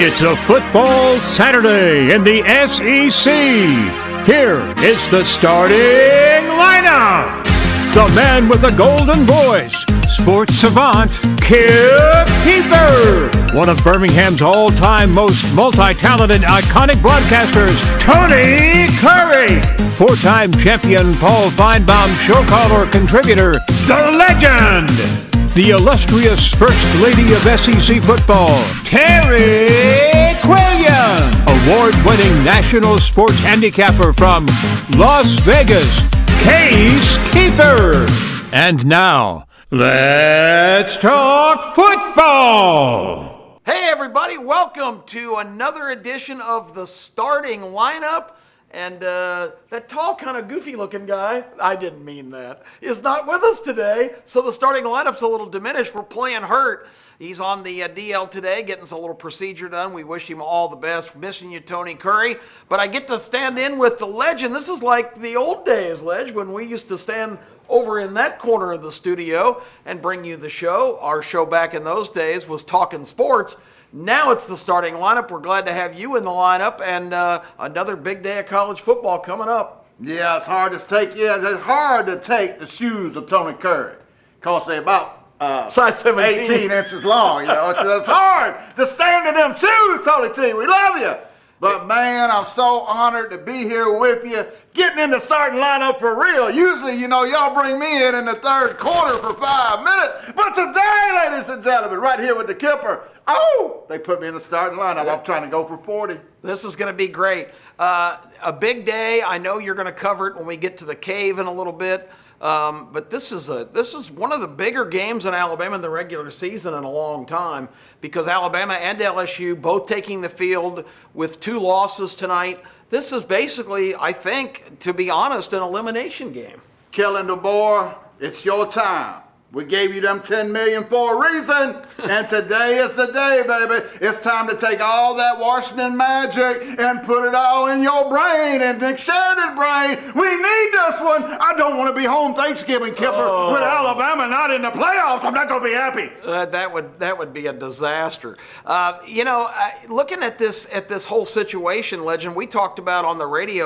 It's a football Saturday in the SEC. Here is the starting lineup. The man with the golden voice, sports savant, Keefer. One of Birmingham's all-time most multi-talented, iconic broadcasters, Tony Curry. Four-time champion Paul Feinbaum show caller contributor, the legend. The illustrious First Lady of SEC football, Terre Quillian. Award-winning national sports handicapper from Las Vegas, Keefer. And now, let's talk football. Hey everybody, welcome to another edition of the starting lineup. And that tall, kind of goofy-looking guy, I didn't mean that, is not with us today. So the starting lineup's a little diminished. We're playing hurt. He's on the DL today, getting a little procedure done. We wish him all the best. Missing you, Tony Curry. But I get to stand in with the legend. This is like the old days, Ledge, when we used to stand over in that corner of the studio and bring you the show. Our show back in those days was Talking Sports. Now it's the starting lineup. We're glad to have you in the lineup, and another big day of college football coming up. Yeah, it's hard to take. The shoes of Tony Curry, cause they're about size 17, 18 inches long. You know, it's hard to stand in them shoes, Tony T. We love you, but man, I'm so honored to be here with you, getting in the starting lineup for real. Usually, you know, y'all bring me in the third quarter for 5 minutes, but today, ladies and gentlemen, right here with the Keeper. Oh, they put me in the starting lineup. I'm trying to go for 40. This is going to be great. A big day. I know you're going to cover it when we get to the cave in a little bit. But this is one of the bigger games in Alabama in the regular season in a long time, because Alabama and LSU both taking the field with 2 losses tonight. This is basically, I think, to be honest, an elimination game. Kellen DeBoer, it's your time. We gave you them $10 million for a reason, and today is the day, baby. It's time to take all that Washington magic and put it all in your brain and Nick Sheridan's brain. We need this one. I don't want to be home Thanksgiving, Kipper, with Alabama not in the playoffs. I'm not going to be happy. That would be a disaster. Looking at this whole situation, Legend, we talked about on the radio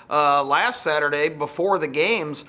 last Saturday before the games.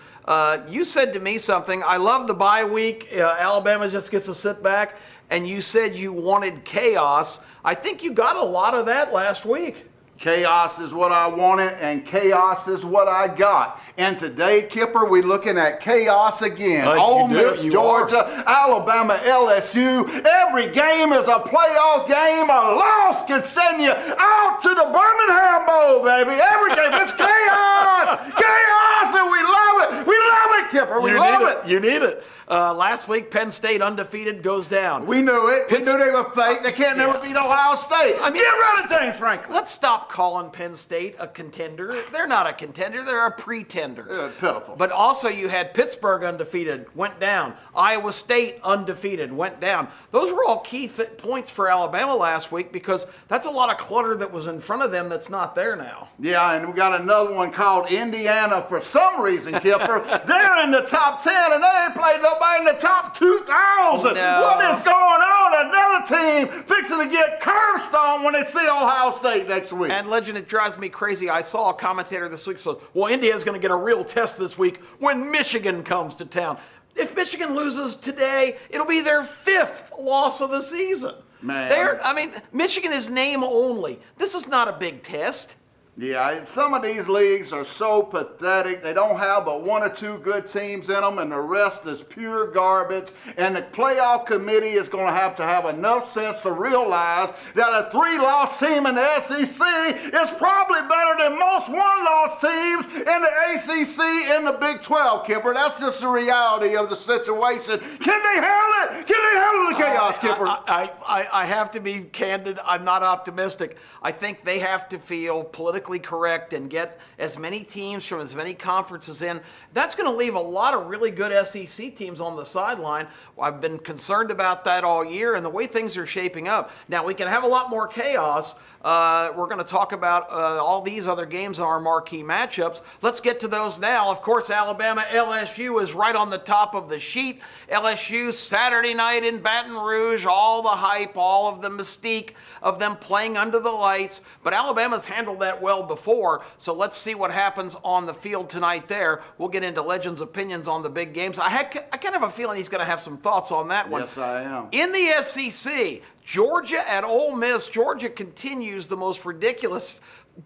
You said to me something. I love the bye week. Alabama just gets to sit back. And you said you wanted chaos. I think you got a lot of that last week. Chaos is what I wanted, and chaos is what I got. And today, Kipper, we're looking at chaos again. Ole Miss, Georgia, Alabama, LSU. Every game is a playoff game. A loss can send you out to the Birmingham Bowl, baby. Every game, it's chaos. Chaos, and we love it. We love it, Kipper. We love it. You need it. Last week, Penn State undefeated goes down. We knew it. We knew they were fake. They can't never beat Ohio State. Get rid of James Franklin. Let's stop calling Penn State a contender. They're not a contender. They're a pretender. Pitiful. But also you had Pittsburgh undefeated, went down. Iowa State undefeated, went down. Those were all key points for Alabama last week, because that's a lot of clutter that was in front of them that's not there now. Yeah, and we got another one called Indiana for some reason, Kipper. They're in the top 10, and they ain't played nobody in the top 2,000. Oh, no. What is going on? Another team fixing to get cursed on when they see Ohio State next week. And Legend, it drives me crazy. I saw a commentator this week say, well, Indiana's going to get a real test this week when Michigan comes to town. If Michigan loses today, it'll be their 5th loss of the season. Man. Michigan is name only. This is not a big test. Yeah, some of these leagues are so pathetic. They don't have but 1 or 2 good teams in them, and the rest is pure garbage. And the playoff committee is going to have enough sense to realize that a 3-loss team in the SEC is probably better than most 1-loss teams in the ACC and the Big 12, Kipper. That's just the reality of the situation. Can they handle it? Can they handle the chaos, Kipper? I have to be candid. I'm not optimistic. I think they have to feel politically politically correct and get as many teams from as many conferences in. That's going to leave a lot of really good SEC teams on the sideline. I've been concerned about that all year and the way things are shaping up. Now, we can have a lot more chaos. We're going to talk about all these other games in our marquee matchups. Let's get to those now. Of course, Alabama LSU is right on the top of the sheet. LSU Saturday night in Baton Rouge, all the hype, all of the mystique of them playing under the lights. But Alabama's handled that well before, so let's see what happens on the field tonight there. We'll get into Legends' opinions on the big games. I kind of have a feeling he's going to have some thoughts on that one. Yes, I am. In the SEC, Georgia at Ole Miss. Georgia continues the most ridiculous,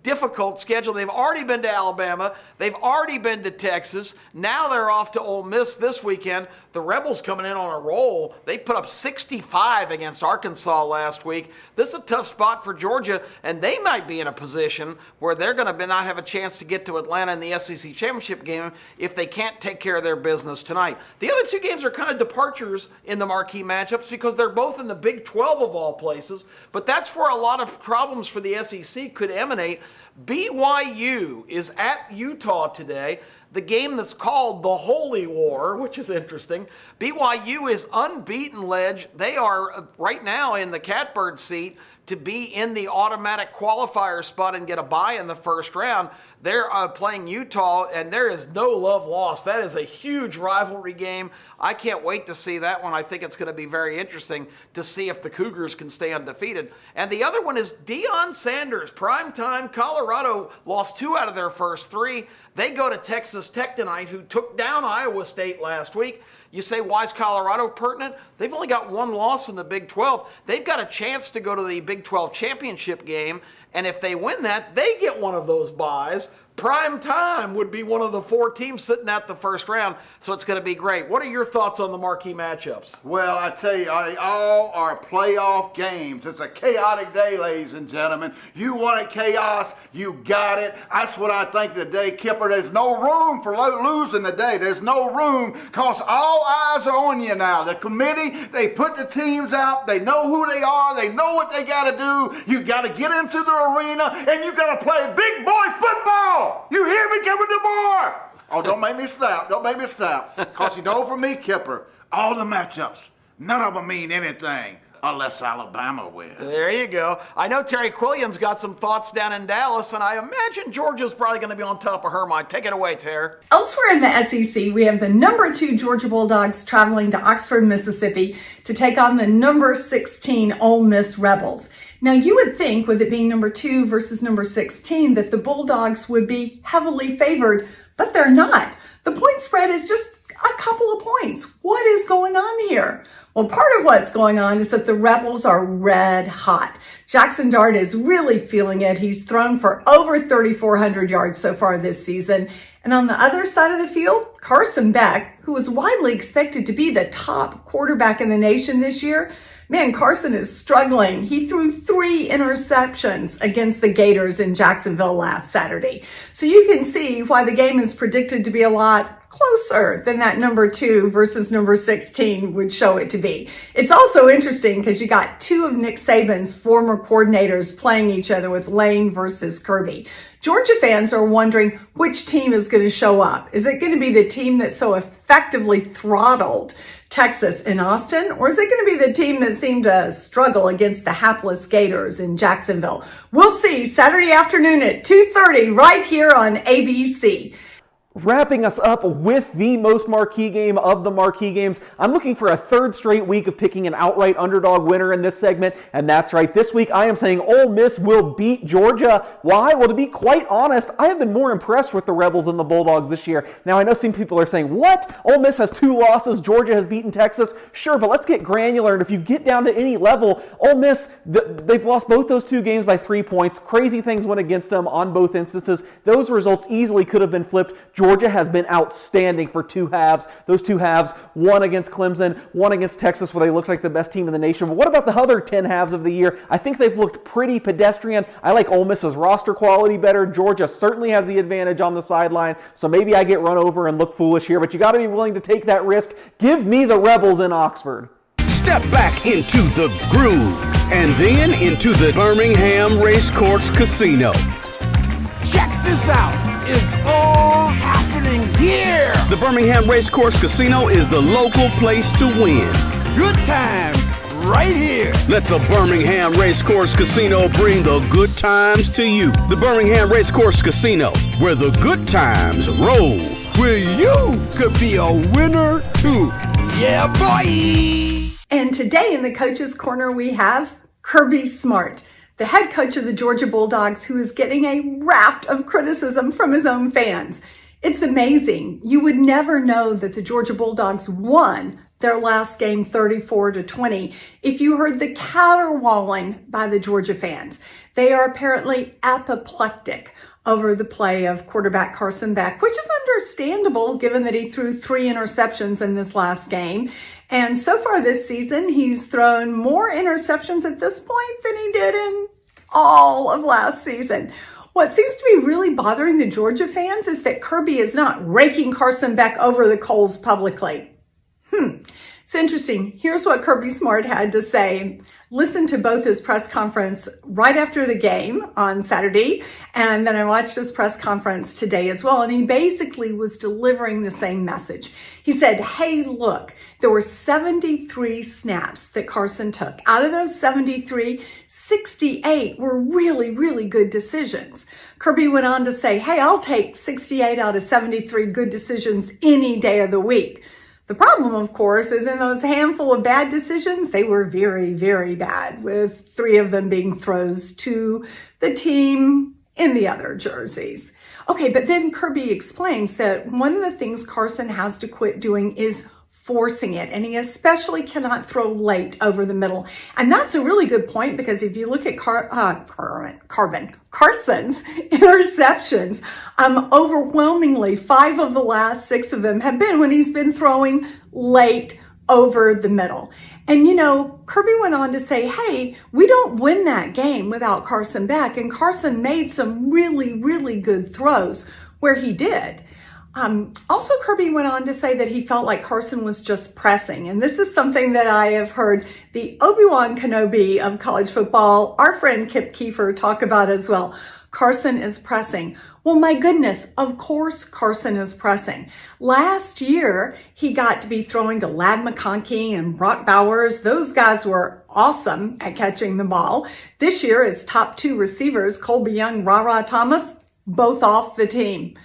difficult schedule. They've already been to Alabama. They've already been to Texas. Now they're off to Ole Miss this weekend. The Rebels coming in on a roll. They put up 65 against Arkansas last week. This is a tough spot for Georgia, and they might be in a position where they're going to not have a chance to get to Atlanta in the SEC championship game if they can't take care of their business tonight. The other two games are kind of departures in the marquee matchups because they're both in the Big 12 of all places, but that's where a lot of problems for the SEC could emanate. BYU is at Utah today. The game that's called the Holy War, which is interesting. BYU is unbeaten, Ledge. They are right now in the catbird seat to be in the automatic qualifier spot and get a bye in the first round. They're playing Utah, and there is no love lost. That is a huge rivalry game. I can't wait to see that one. I think it's going to be very interesting to see if the Cougars can stay undefeated. And the other one is Deion Sanders. Primetime, Colorado lost 2 out of their first 3. They go to Texas Tech tonight, who took down Iowa State last week. You say, why is Colorado pertinent? They've only got 1 loss in the Big 12. They've got a chance to go to the Big 12 championship game, and if they win that, they get one of those byes. Prime time would be one of the 4 teams sitting at the first round, so it's going to be great. What are your thoughts on the marquee matchups? Well, I tell you, they all are playoff games. It's a chaotic day, ladies and gentlemen. You wanted chaos, you got it. That's what I think today, Keefer. There's no room for losing today. There's no room because all eyes are on you now. The committee, they put the teams out. They know who they are. They know what they got to do. You got to get into the arena, and you got to play big boy football. You hear me, Keefer DeBoer? Oh, don't make me stop. Don't make me stop. Because you know, for me, Keefer, all the matchups, none of them mean anything unless Alabama wins. There you go. I know Terre Quillian's got some thoughts down in Dallas, and I imagine Georgia's probably going to be on top of her mind. Take it away, Terre. Elsewhere in the SEC, we have the number 2 Georgia Bulldogs traveling to Oxford, Mississippi to take on the number 16 Ole Miss Rebels. Now, you would think, with it being number 2 versus number 16, that the Bulldogs would be heavily favored, but they're not. The point spread is just a couple of points. What is going on here? Well, part of what's going on is that the Rebels are red hot. Jackson Dart is really feeling it. He's thrown for over 3,400 yards so far this season. And on the other side of the field, Carson Beck, who was widely expected to be the top quarterback in the nation this year, man, Carson is struggling. He threw 3 interceptions against the Gators in Jacksonville last Saturday. So you can see why the game is predicted to be a lot closer than that number 2 versus number 16 would show it to be. It's also interesting because you got 2 of Nick Saban's former coordinators playing each other with Lane versus Kirby. Georgia fans are wondering which team is going to show up. Is it going to be the team that so effectively throttled Texas in Austin, or is it going to be the team that seemed to struggle against the hapless Gators in Jacksonville? We'll see Saturday afternoon at 2:30 right here on ABC. Wrapping us up with the most marquee game of the marquee games. I'm looking for a 3rd straight week of picking an outright underdog winner in this segment, and that's right. This week I am saying Ole Miss will beat Georgia. Why? Well, to be quite honest, I have been more impressed with the Rebels than the Bulldogs this year. Now, I know some people are saying, what? Ole Miss has 2 losses, Georgia has beaten Texas. Sure, but let's get granular, and if you get down to any level, Ole Miss, they've lost both those 2 games by 3 points. Crazy things went against them on both instances. Those results easily could have been flipped. Georgia has been outstanding for 2 halves. Those 2 halves, one against Clemson, one against Texas, where they looked like the best team in the nation. But what about the other 10 halves of the year? I think they've looked pretty pedestrian. I like Ole Miss's roster quality better. Georgia certainly has the advantage on the sideline, so maybe I get run over and look foolish here, but you got to be willing to take that risk. Give me the Rebels in Oxford. Step back into the groove and then into the Birmingham Racecourse Casino. Check this out. It's all happening here. The Birmingham Racecourse Casino is the local place to win. Good times right here. Let the Birmingham Racecourse Casino bring the good times to you. The Birmingham Racecourse Casino, where the good times roll. Where you could be a winner too. Yeah, boy! And today in the Coach's Corner, we have Kirby Smart, the head coach of the Georgia Bulldogs, who is getting a raft of criticism from his own fans. It's amazing. You would never know that the Georgia Bulldogs won their last game 34-20 if you heard the caterwauling by the Georgia fans. They are apparently apoplectic over the play of quarterback Carson Beck, which is understandable given that he threw 3 interceptions in this last game. And so far this season, he's thrown more interceptions at this point than he did in all of last season. What seems to be really bothering the Georgia fans is that Kirby is not raking Carson Beck over the coals publicly. It's interesting. Here's what Kirby Smart had to say. Listen to both his press conference right after the game on Saturday, and then I watched his press conference today as well, and he basically was delivering the same message. He said, hey, look, there were 73 snaps that Carson took. Out of those 73, 68 were really, really good decisions. Kirby went on to say, hey, I'll take 68 out of 73 good decisions any day of the week. The problem, of course, is in those handful of bad decisions, they were very, very bad, with 3 of them being throws to the team in the other jerseys. Okay, but then Kirby explains that one of the things Carson has to quit doing is forcing it, and he especially cannot throw late over the middle. And that's a really good point, because if you look at Carson's interceptions, overwhelmingly 5 of the last 6 of them have been when he's been throwing late over the middle. And you know, Kirby went on to say, hey, we don't win that game without Carson Beck, and Carson made some really, really good throws where he did. Also, Kirby went on to say that he felt like Carson was just pressing. And this is something that I have heard the Obi-Wan Kenobi of college football, our friend Kip Keefer, talk about as well. Carson is pressing. Well, my goodness, of course Carson is pressing. Last year, he got to be throwing to Ladd McConkey and Brock Bowers. Those guys were awesome at catching the ball. This year, his top 2 receivers, Colby Young, Ra Thomas, both off the team.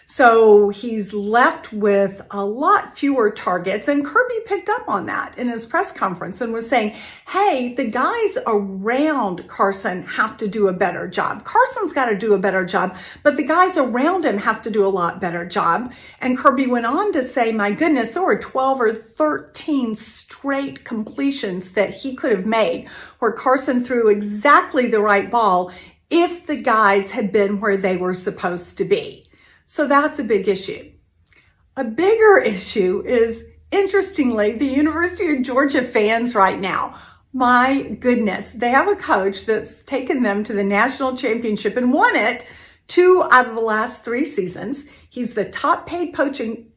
So he's left with a lot fewer targets, and Kirby picked up on that in his press conference and was saying, hey, the guys around Carson have to do a better job. Carson's got to do a better job, but the guys around him have to do a lot better job. And Kirby went on to say, my goodness, there were 12 or 13 straight completions that he could have made where Carson threw exactly the right ball if the guys had been where they were supposed to be. So that's a big issue. A bigger issue is, interestingly, the University of Georgia fans right now. My goodness, they have a coach that's taken them to the national championship and won it 2 out of the last 3 seasons. He's the top paid coach in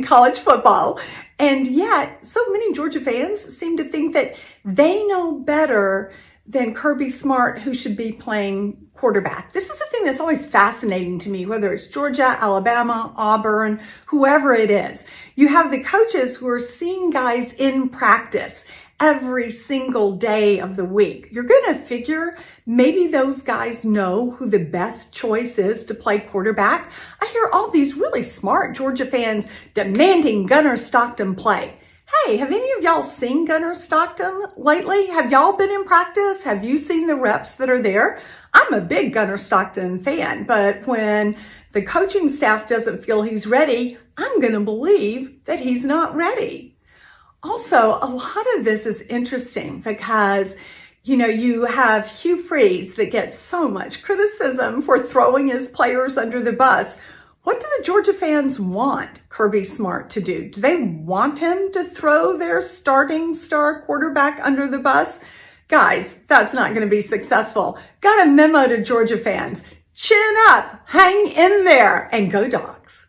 college football. And yet, so many Georgia fans seem to think that they know better than Kirby Smart, who should be playing quarterback. This is a thing that's always fascinating to me, whether it's Georgia, Alabama, Auburn, whoever it is. You have the coaches who are seeing guys in practice every single day of the week. You're going to figure maybe those guys know who the best choice is to play quarterback. I hear all these really smart Georgia fans demanding Gunnar Stockton play. Hey, have any of y'all seen Gunnar Stockton lately? Have y'all been in practice? Have you seen the reps that are there? I'm a big Gunnar Stockton fan, but when the coaching staff doesn't feel he's ready, I'm going to believe that he's not ready. Also, a lot of this is interesting because, you know, you have Hugh Freeze that gets so much criticism for throwing his players under the bus. What do the Georgia fans want Kirby Smart to do? Do they want him to throw their starting star quarterback under the bus? Guys, that's not going to be successful. Got a memo to Georgia fans. Chin up, hang in there, and go Dogs.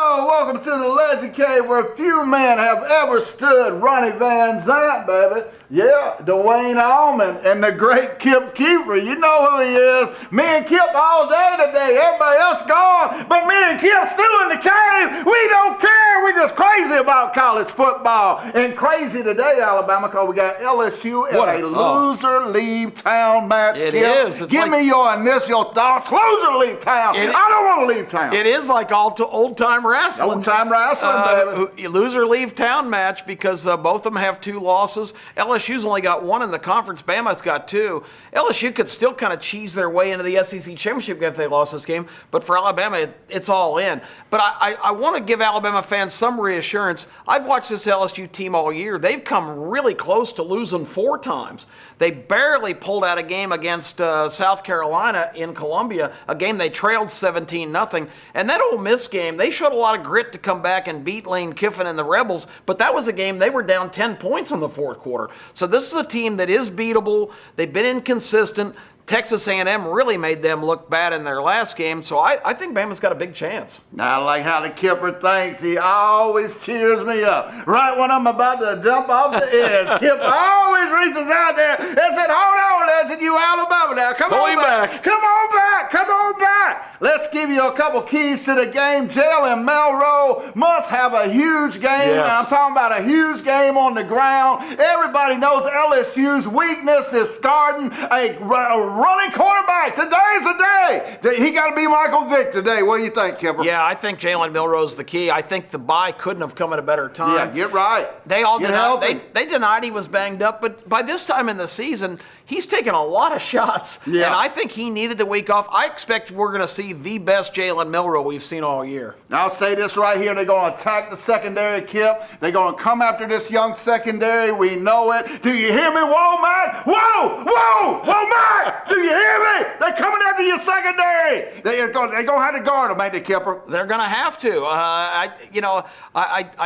Oh, welcome to the Legend Cave, where few men have ever stood. Ronnie Van Zant, baby. Yeah, Dwayne Allman and the great Kip Keefer. You know who he is. Me and Kip all day today. Everybody else gone, but me and Kip still in the cave. We don't care. We're just crazy about college football. And crazy today, Alabama, because we got LSU in a loser leave town match. It Kip, is. It's give like, me your initial thoughts. Loser leave town. I don't want to leave town. It is like old-time wrestling. Old-time wrestling, baby. Loser leave town match because both of them have 2 losses. LSU's only got 1 in the conference. Bama's got 2. LSU could still kind of cheese their way into the SEC championship if they lost this game, but for Alabama, it's all in. But I want to give Alabama fans some reassurance. I've watched this LSU team all year. They've come really close to losing 4 times. They barely pulled out a game against South Carolina in Columbia, a game they trailed 17-0. And that Ole Miss game, they showed a lot of grit to come back and beat Lane Kiffin and the Rebels, but that was a game they were down 10 points in the 4th quarter. So this is a team that is beatable. They've been inconsistent. Texas A&M really made them look bad in their last game, so I think Bama's got a big chance. I like how the Kipper thinks. He always cheers me up. Right when I'm about to jump off the edge, Kip always reaches out there and said, hold on, Legend, you Alabama now. Come on back. Come on back. Come on back. Let's give you a couple keys to the game. Jalen Milroe must have a huge game. Yes. I'm talking about a huge game on the ground. Everybody knows LSU's weakness is starting a running quarterback. Today's the day. He got to be Michael Vick today. What do you think, Kipper? Yeah, I think Jalen Milroe's the key. I think the bye couldn't have come at a better time. Yeah, get right. They all Get denied, healthy. they denied he was banged up, but by this time in the season, he's taken a lot of shots. Yeah. And I think he needed the week off. I expect we're going to see the best Jalen Milroe we've seen all year. Now I'll say this right here. They're going to attack the secondary, Kip. They're going to come after this young secondary. We know it. Do you hear me, Womack? Whoa! Whoa! Womack! Do you hear me? They're coming after your secondary. They're going to have to guard them, ain't they, Kipper? They're going to have to. I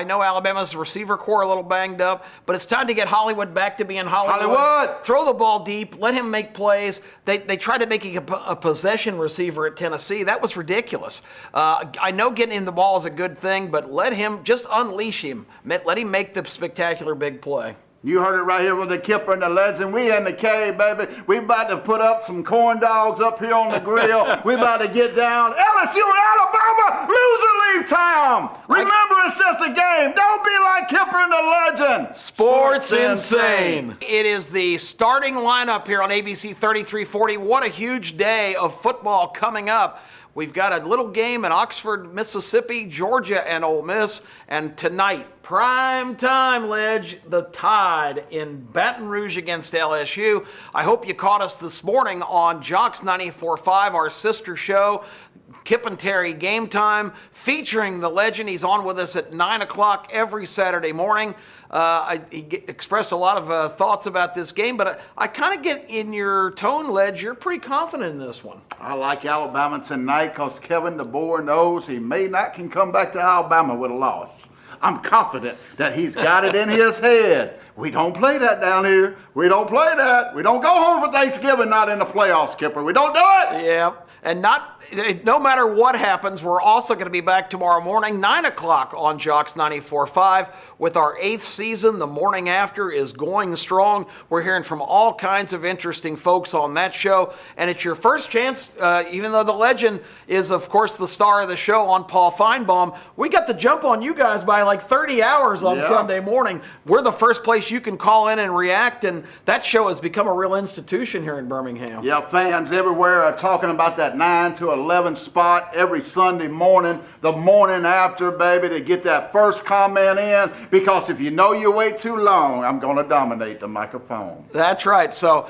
know Alabama's receiver core a little banged up, but it's time to get Hollywood back to being Hollywood. Throw the ball deep. Let him make plays. They tried to make him a possession receiver at Tennessee. That was ridiculous. I know getting him the ball is a good thing, but let him just unleash him. Let him make the spectacular big play. You heard it right here with the Kipper and the Legend. We in the cave, baby. We about to put up some corn dogs up here on the grill. We about to get down. LSU and Alabama, loser leave town. Remember, it's just a game. Don't be like Kipper and the Legend. Sports insane. It is the starting lineup here on ABC 3340. What a huge day of football coming up. We've got a little game in Oxford, Mississippi, Georgia, and Ole Miss. And tonight, prime time, Ledge, the Tide in Baton Rouge against LSU. I hope you caught us this morning on Jocks 94.5, our sister show, Kip and Terry Game Time, featuring the Legend. He's on with us at 9 o'clock every Saturday morning. He expressed a lot of thoughts about this game, but I kind of get in your tone, Ledge, you're pretty confident in this one. I like Alabama tonight because Kevin DeBoer knows he may not can come back to Alabama with a loss. I'm confident that he's got it in his head. We don't play that down here. We don't play that. We don't go home for Thanksgiving not in the playoffs, Kipper. We don't do it. Yeah, and no matter what happens, we're also going to be back tomorrow morning, 9 o'clock on Jocks 94.5 with our 8th season. The morning after is going strong. We're hearing from all kinds of interesting folks on that show. And it's your first chance, even though the Legend is, of course, the star of the show on Paul Feinbaum, we got the jump on you guys by like 30 hours on Sunday morning. We're the first place you can call in and react, and that show has become a real institution here in Birmingham. Yeah, fans everywhere are talking about that 9 to 11 spot every Sunday morning, the morning after, baby, to get that first comment in, because if you know you wait too long, I'm going to dominate the microphone. That's right. So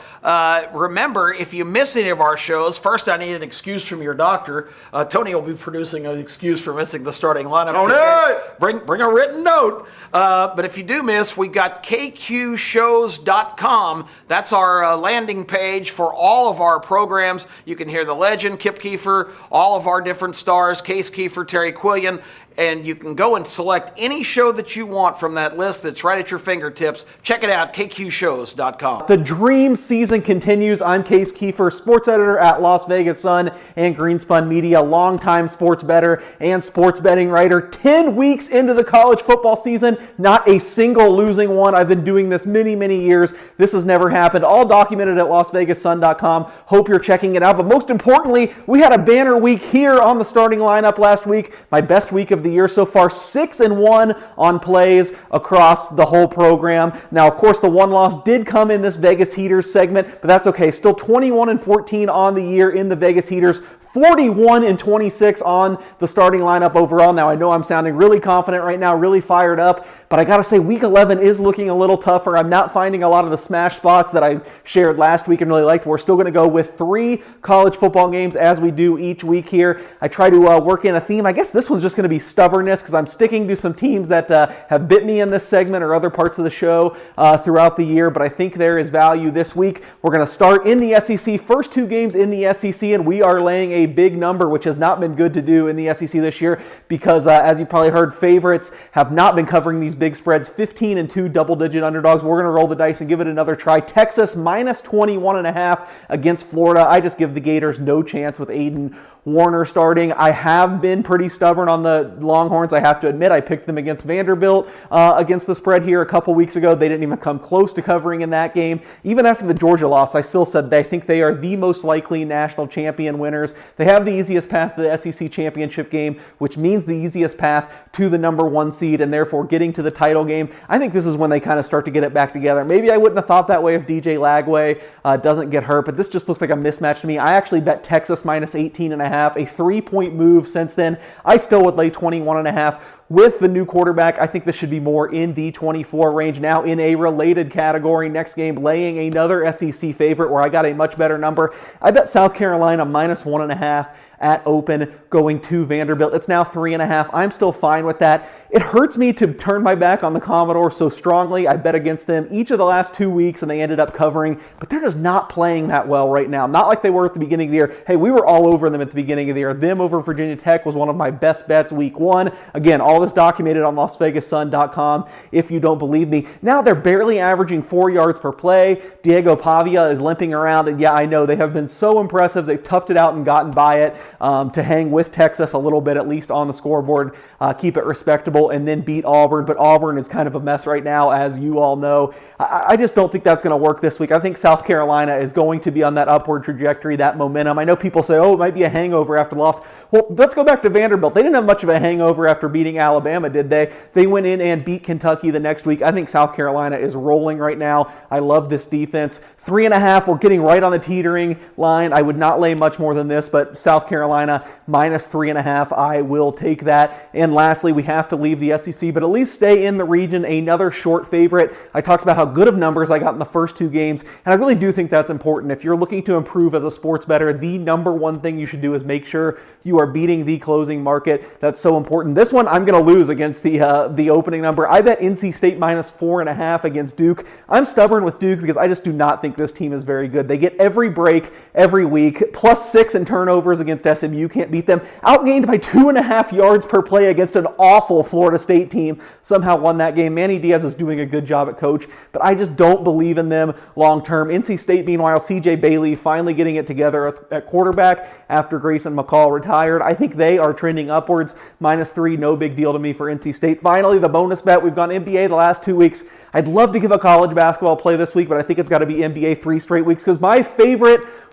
remember, if you miss any of our shows, first I need an excuse from your doctor. Tony will be producing an excuse for missing the starting lineup today. Bring a written note. But if you do miss, we've got kqshows.com. That's our landing page for all of our programs. You can hear the Legend, Kip Keefer, all of our different stars, Case Keefer, Terre Quillian, and you can go and select any show that you want from that list that's right at your fingertips. Check it out, kqshows.com. The dream season continues. I'm Case Keefer, sports editor at Las Vegas Sun and Greenspun Media, longtime sports bettor and sports betting writer. 10 weeks into the college football season, not a single losing one. I've been doing this many, many years. This has never happened. All documented at LasVegasSun.com. Hope you're checking it out. But most importantly, we had a banner week here on the starting lineup last week. My best week of the year so far, 6-1 on plays across the whole program. Now, of course, the one loss did come in this Vegas Heaters segment, but that's okay. Still 21-14 on the year in the Vegas Heaters. 41-26 on the starting lineup overall. Now, I know I'm sounding really confident right now, really fired up, but I gotta say, week 11 is looking a little tougher. I'm not finding a lot of the smash spots that I shared last week and really liked. We're still gonna go with 3 college football games as we do each week here. I try to work in a theme. I guess this one's just gonna be stubbornness because I'm sticking to some teams that have bit me in this segment or other parts of the show throughout the year, but I think there is value this week. We're gonna start in the SEC, first 2 games in the SEC, and we are laying a big number, which has not been good to do in the SEC this year because, as you probably heard, favorites have not been covering these big spreads. 15-2 double-digit underdogs. We're going to roll the dice and give it another try. Texas minus 21.5 against Florida. I just give the Gators no chance with Aiden Warner starting. I have been pretty stubborn on the Longhorns, I have to admit. I picked them against Vanderbilt against the spread here a couple weeks ago. They didn't even come close to covering in that game. Even after the Georgia loss, I still said I think they are the most likely national champion winners. They have the easiest path to the SEC championship game, which means the easiest path to the number 1 seed and therefore getting to the title game. I think this is when they kind of start to get it back together. Maybe I wouldn't have thought that way if DJ Lagway doesn't get hurt, but this just looks like a mismatch to me. I actually bet Texas minus 18.5, a 3-point move since then. I still would lay 21.5. With the new quarterback, I think this should be more in the 24 range. Now in a related category, next game, laying another SEC favorite where I got a much better number. I bet South Carolina minus 1.5 at open going to Vanderbilt. It's now 3.5. I'm still fine with that. It hurts me to turn my back on the Commodores so strongly. I bet against them each of the last 2 weeks and they ended up covering, but they're just not playing that well right now. Not like they were at the beginning of the year. Hey, we were all over them at the beginning of the year. Them over Virginia Tech was one of my best bets week 1. Again, all this documented on LasVegasSun.com if you don't believe me. Now they're barely averaging 4 yards per play. Diego Pavia is limping around, and yeah, I know they have been so impressive. They've toughed it out and gotten by it to hang with Texas a little bit, at least on the scoreboard, keep it respectable, and then beat Auburn. But Auburn is kind of a mess right now, as you all know. I just don't think that's going to work this week. I think South Carolina is going to be on that upward trajectory, that momentum. I know people say, oh, it might be a hangover after the loss. Well, let's go back to Vanderbilt. They didn't have much of a hangover after beating Alabama, did they? They went in and beat Kentucky the next week. I think South Carolina is rolling right now. I love this defense. 3.5, we're getting right on the teetering line. I would not lay much more than this, but South Carolina minus 3.5, I will take that. And lastly, we have to leave the SEC, but at least stay in the region. Another short favorite. I talked about how good of numbers I got in the first 2 games, and I really do think that's important. If you're looking to improve as a sports bettor, the number 1 thing you should do is make sure you are beating the closing market. That's so important. This one, I'm going to lose against the opening number. I bet NC State minus 4.5 against Duke. I'm stubborn with Duke because I just do not think this team is very good. They get every break every week, plus 6 in turnovers against SMU. Can't beat them. Outgained by 2.5 yards per play against an awful Florida State team. Somehow won that game. Manny Diaz is doing a good job at coach, but I just don't believe in them long term. NC State, meanwhile, CJ Bailey finally getting it together at quarterback after Grayson McCall retired. I think they are trending upwards. Minus 3, no big deal to me for NC State. Finally, the bonus bet. We've gone NBA the last 2 weeks. I'd love to give a college basketball play this week, but I think it's got to be NBA 3 straight weeks because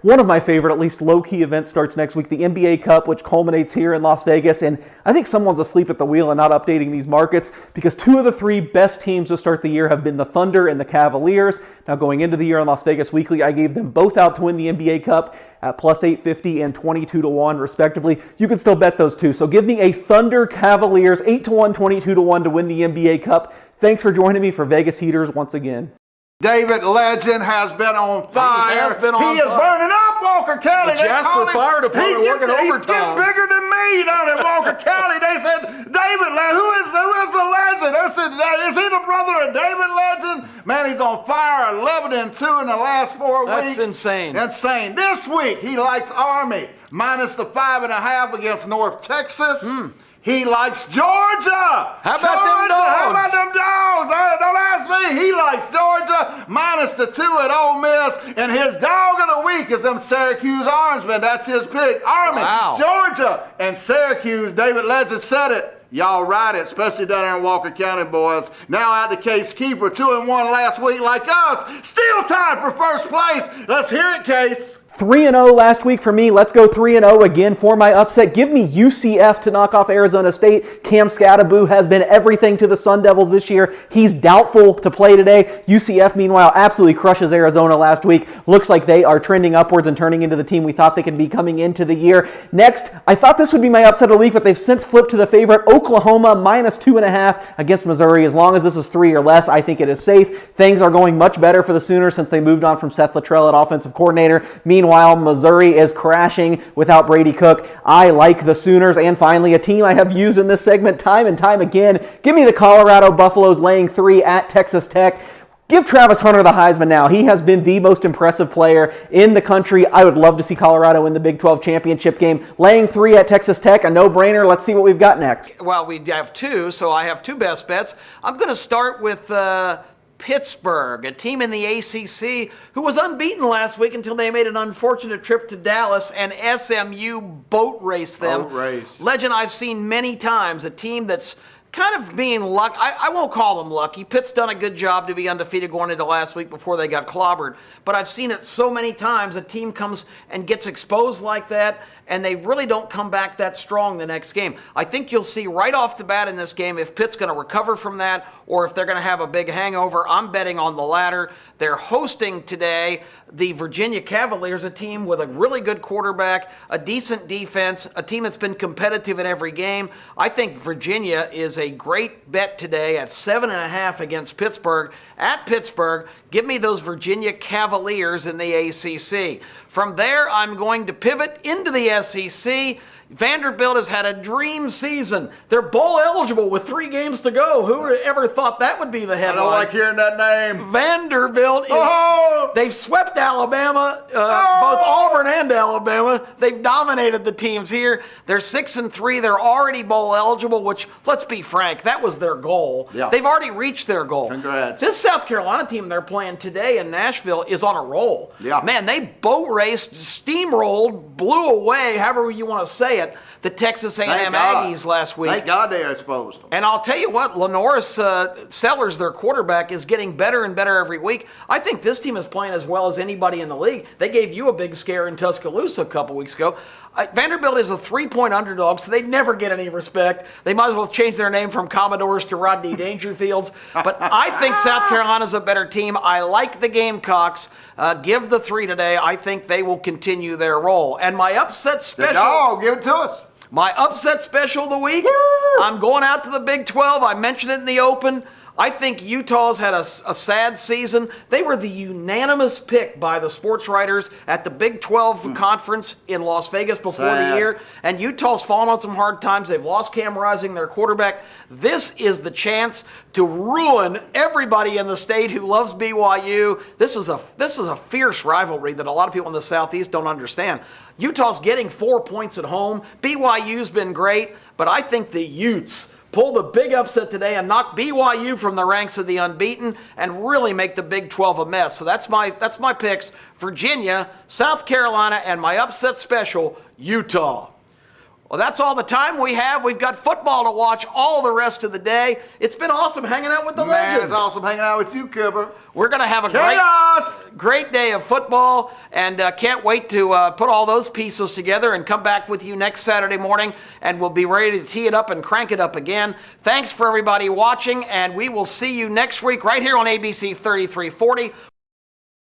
one of my favorite, at least low-key events starts next week, the NBA Cup, which culminates here in Las Vegas. And I think someone's asleep at the wheel and not updating these markets because 2 of the 3 best teams to start the year have been the Thunder and the Cavaliers. Now going into the year on Las Vegas Weekly, I gave them both out to win the NBA Cup at plus 850 and 22-1 respectively. You can still bet those 2. So give me a Thunder Cavaliers 8-1, 22-1 to win the NBA Cup. Thanks for joining me for Vegas Heaters once again. David Legend has been on fire. He has been on He is fire. burning up Walker County. The Jasper Fire Department working overtime. He's getting bigger than me down in Walker County. They said, David Legend, who is the legend? I said, is he the brother of David Legend? Man, he's on fire, 11-2 in the last 4 weeks. That's insane. This week, he likes Army, minus the 5.5 against North Texas. He likes Georgia. How about them dogs? How about them dogs? Don't ask me. He likes Georgia minus the 2 at Ole Miss. And his dog of the week is them Syracuse Orangemen. That's his pick. Army, Wow. Georgia, and Syracuse. David Legend said it. Y'all ride it, especially down there in Walker County, boys. Now out the Case Keeper, 2-1 last week like us. Still tied for first place. Let's hear it, Case. 3-0 last week for me. Let's go 3-0 again for my upset. Give me UCF to knock off Arizona State. Cam Scattaboo has been everything to the Sun Devils this year. He's doubtful to play today. UCF, meanwhile, absolutely crushes Arizona last week. Looks like they are trending upwards and turning into the team we thought they could be coming into the year. Next, I thought this would be my upset of the week, but they've since flipped to the favorite. Oklahoma minus 2.5 against Missouri. As long as this is 3 or less, I think it is safe. Things are going much better for the Sooners since they moved on from Seth Luttrell at offensive coordinator. Meanwhile, Missouri is crashing without Brady Cook. I like the Sooners. And finally, a team I have used in this segment time and time again. Give me the Colorado Buffaloes laying 3 at Texas Tech. Give Travis Hunter the Heisman now. He has been the most impressive player in the country. I would love to see Colorado in the Big 12 championship game. Laying 3 at Texas Tech, a no-brainer. Let's see what we've got next. Well, we have 2, so I have 2 best bets. I'm going to start with Pittsburgh, a team in the ACC who was unbeaten last week until they made an unfortunate trip to Dallas and SMU boat raced them. Boat race. Legend I've seen many times, a team that's kind of being lucky. I won't call them lucky. Pitt's done a good job to be undefeated going into last week before they got clobbered. But I've seen it so many times. A team comes and gets exposed like that, and they really don't come back that strong the next game. I think you'll see right off the bat in this game if Pitt's going to recover from that or if they're going to have a big hangover. I'm betting on the latter. They're hosting today the Virginia Cavaliers, a team with a really good quarterback, a decent defense, a team that's been competitive in every game. I think Virginia is a great bet today at 7.5 against Pittsburgh. At Pittsburgh, give me those Virginia Cavaliers in the ACC. From there, I'm going to pivot into the SEC. Vanderbilt has had a dream season. They're bowl eligible with 3 games to go. Who ever thought that would be the headline? I don't like hearing that name. Vanderbilt is, they've swept Alabama, both Auburn and Alabama. They've dominated the teams here. They're 6-3. They're already bowl eligible, which, let's be frank, that was their goal. Yeah. They've already reached their goal. Congrats. This South Carolina team they're playing today in Nashville is on a roll. Yeah. Man, they boat raced, steamrolled, blew away, however you want to say it, the Texas A&M Thank God. Aggies last week. Thank God they exposed them. And I'll tell you what, Lenoris Sellers, their quarterback, is getting better and better every week. I think this team is playing as well as anybody in the league. They gave you a big scare in Tuscaloosa a couple weeks ago. Vanderbilt is a 3-point underdog, so they never get any respect. They might as well change their name from Commodores to Rodney Dangerfields. But I think South Carolina's a better team. I like the Gamecocks. Give the 3 today. I think they will continue their role. And my upset special... Oh, give it to us. My upset special of the week, I'm going out to the Big 12. I mentioned it in the open. I think Utah's had a sad season. They were the unanimous pick by the sports writers at the Big 12 conference in Las Vegas before the year. And Utah's fallen on some hard times. They've lost Cam Rising, their quarterback. This is the chance to ruin everybody in the state who loves BYU. This is a fierce rivalry that a lot of people in the Southeast don't understand. Utah's getting 4 points at home. BYU's been great, but I think the Utes pull the big upset today and knock BYU from the ranks of the unbeaten and really make the Big 12 a mess. So that's my picks: Virginia, South Carolina, and my upset special, Utah. Well, that's all the time we have. We've got football to watch all the rest of the day. It's been awesome hanging out with the legend. It's awesome hanging out with you, Keefer. We're going to have a great day of football, and can't wait to put all those pieces together and come back with you next Saturday morning, and we'll be ready to tee it up and crank it up again. Thanks for everybody watching, and we will see you next week right here on ABC 3340